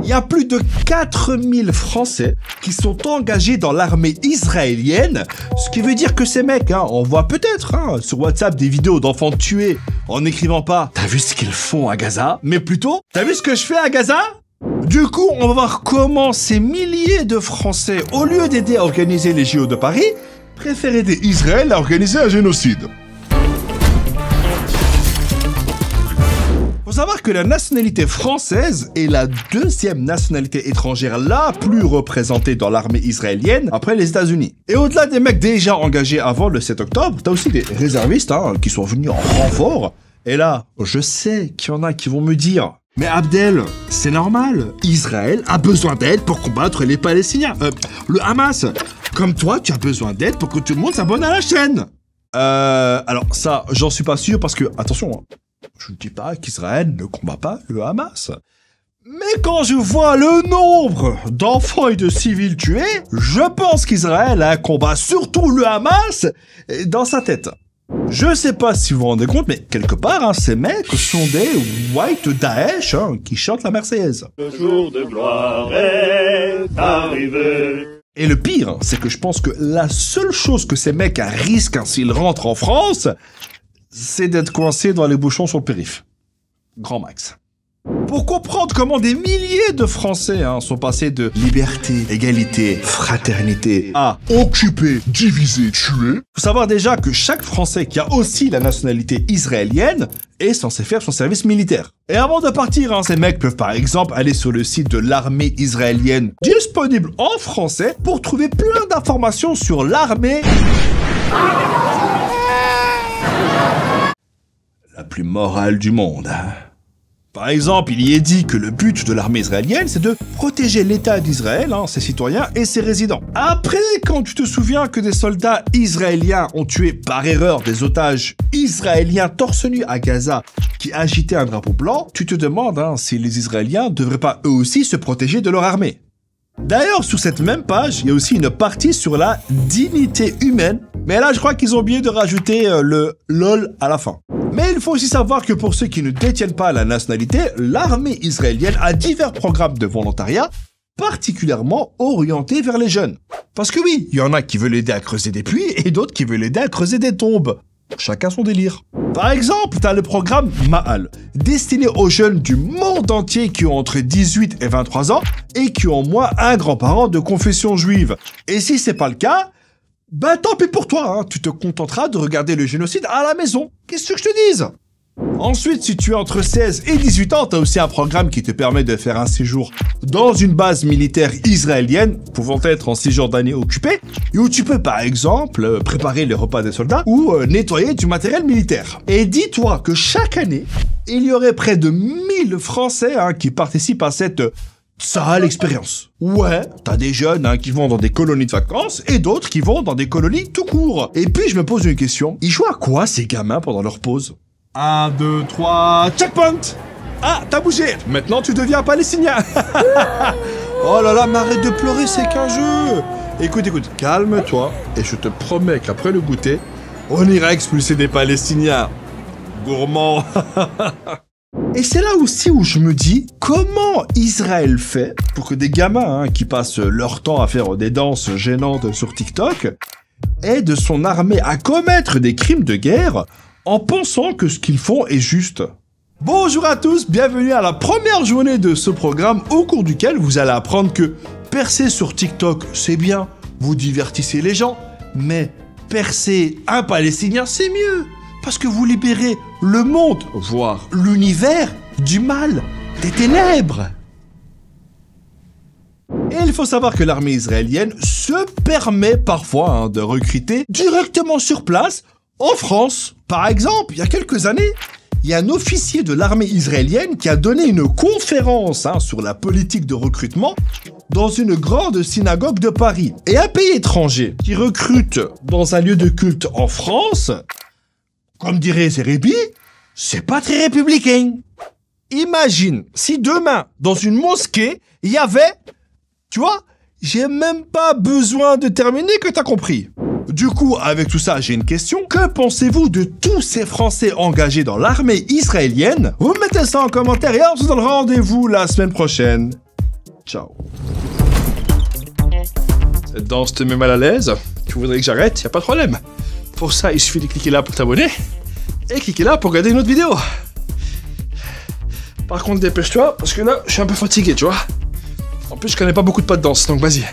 Il y a plus de 4000 Français qui sont engagés dans l'armée israélienne, ce qui veut dire que ces mecs, on voit peut-être sur WhatsApp des vidéos d'enfants tués en écrivant pas « T'as vu ce qu'ils font à Gaza ?» mais plutôt « T'as vu ce que je fais à Gaza ?» Du coup, on va voir comment ces milliers de Français, au lieu d'aider à organiser les JO de Paris, préfèrent aider Israël à organiser un génocide. Faut savoir que la nationalité française est la deuxième nationalité étrangère la plus représentée dans l'armée israélienne après les États-Unis. Et au-delà des mecs déjà engagés avant le 7 octobre, t'as aussi des réservistes qui sont venus en renfort. Et là, je sais qu'il y en a qui vont me dire « Mais Abdel, c'est normal, Israël a besoin d'aide pour combattre les Palestiniens. Le Hamas, comme toi, tu as besoin d'aide pour que tout le monde s'abonne à la chaîne. » Alors ça, j'en suis pas sûr parce que, attention, je ne dis pas qu'Israël ne combat pas le Hamas. Mais quand je vois le nombre d'enfants et de civils tués, je pense qu'Israël combat surtout le Hamas dans sa tête. Je sais pas si vous vous rendez compte, mais quelque part, ces mecs sont des white Daesh qui chantent la Marseillaise. Le jour de gloire est arrivé. Et le pire, c'est que je pense que la seule chose que ces mecs risquent s'ils rentrent en France, c'est d'être coincés dans les bouchons sur le périph'. Grand max. Pour comprendre comment des milliers de Français sont passés de liberté, égalité, fraternité à occuper, diviser, tuer, faut savoir déjà que chaque Français qui a aussi la nationalité israélienne est censé faire son service militaire. Et avant de partir, ces mecs peuvent par exemple aller sur le site de l'armée israélienne disponible en français pour trouver plein d'informations sur l'armée la plus morale du monde. Par exemple, il y est dit que le but de l'armée israélienne, c'est de protéger l'État d'Israël, ses citoyens et ses résidents. Après, quand tu te souviens que des soldats israéliens ont tué par erreur des otages israéliens torse nu à Gaza qui agitaient un drapeau blanc, tu te demandes si les Israéliens ne devraient pas eux aussi se protéger de leur armée. D'ailleurs, sur cette même page, il y a aussi une partie sur la dignité humaine, mais là, je crois qu'ils ont oublié de rajouter le LOL à la fin. Mais il faut aussi savoir que pour ceux qui ne détiennent pas la nationalité, l'armée israélienne a divers programmes de volontariat particulièrement orientés vers les jeunes. Parce que oui, il y en a qui veulent aider à creuser des puits et d'autres qui veulent aider à creuser des tombes. Chacun son délire. Par exemple, t'as le programme Ma'al, destiné aux jeunes du monde entier qui ont entre 18 et 23 ans et qui ont au moins un grand-parent de confession juive. Et si c'est pas le cas, tant pis pour toi, tu te contenteras de regarder le génocide à la maison. Qu'est-ce que je te dise? Ensuite, si tu es entre 16 et 18 ans, t'as aussi un programme qui te permet de faire un séjour dans une base militaire israélienne, pouvant être en Cisjordanie occupée, et où tu peux par exemple préparer les repas des soldats ou nettoyer du matériel militaire. Et dis-toi que chaque année, il y aurait près de 1000 Français qui participent à cette sale expérience. Ouais, t'as des jeunes qui vont dans des colonies de vacances et d'autres qui vont dans des colonies tout court. Et puis je me pose une question, ils jouent à quoi ces gamins pendant leur pause? 1, 2, 3, checkpoint! Ah, t'as bougé! Maintenant tu deviens palestinien! Oh là là, mais arrête de pleurer, c'est qu'un jeu! Écoute, calme-toi, et je te promets qu'après le goûter, on ira expulser des Palestiniens. Gourmand! Et c'est là aussi où je me dis, comment Israël fait pour que des gamins qui passent leur temps à faire des danses gênantes sur TikTok aident son armée à commettre des crimes de guerre en pensant que ce qu'ils font est juste. Bonjour à tous, bienvenue à la première journée de ce programme au cours duquel vous allez apprendre que percer sur TikTok, c'est bien, vous divertissez les gens, mais percer un Palestinien, c'est mieux, parce que vous libérez le monde, voire l'univers, du mal, des ténèbres. Et il faut savoir que l'armée israélienne se permet parfois de recruter directement sur place. En France, par exemple, il y a quelques années, il y a un officier de l'armée israélienne qui a donné une conférence sur la politique de recrutement dans une grande synagogue de Paris. Et un pays étranger qui recrute dans un lieu de culte en France, comme dirait Zérébi, c'est pas très républicain. Imagine si demain, dans une mosquée, il y avait... Tu vois, j'ai même pas besoin de terminer que t'as compris. Du coup, avec tout ça, j'ai une question. Que pensez-vous de tous ces Français engagés dans l'armée israélienne? Vous mettez ça en commentaire et on se donne rendez-vous la semaine prochaine. Ciao. Cette danse te met mal à l'aise? Tu voudrais que j'arrête? Y a pas de problème. Pour ça, il suffit de cliquer là pour t'abonner et cliquer là pour regarder une autre vidéo. Par contre, dépêche-toi parce que là, je suis un peu fatigué, tu vois. En plus, je connais pas beaucoup de pas de danse, donc vas-y.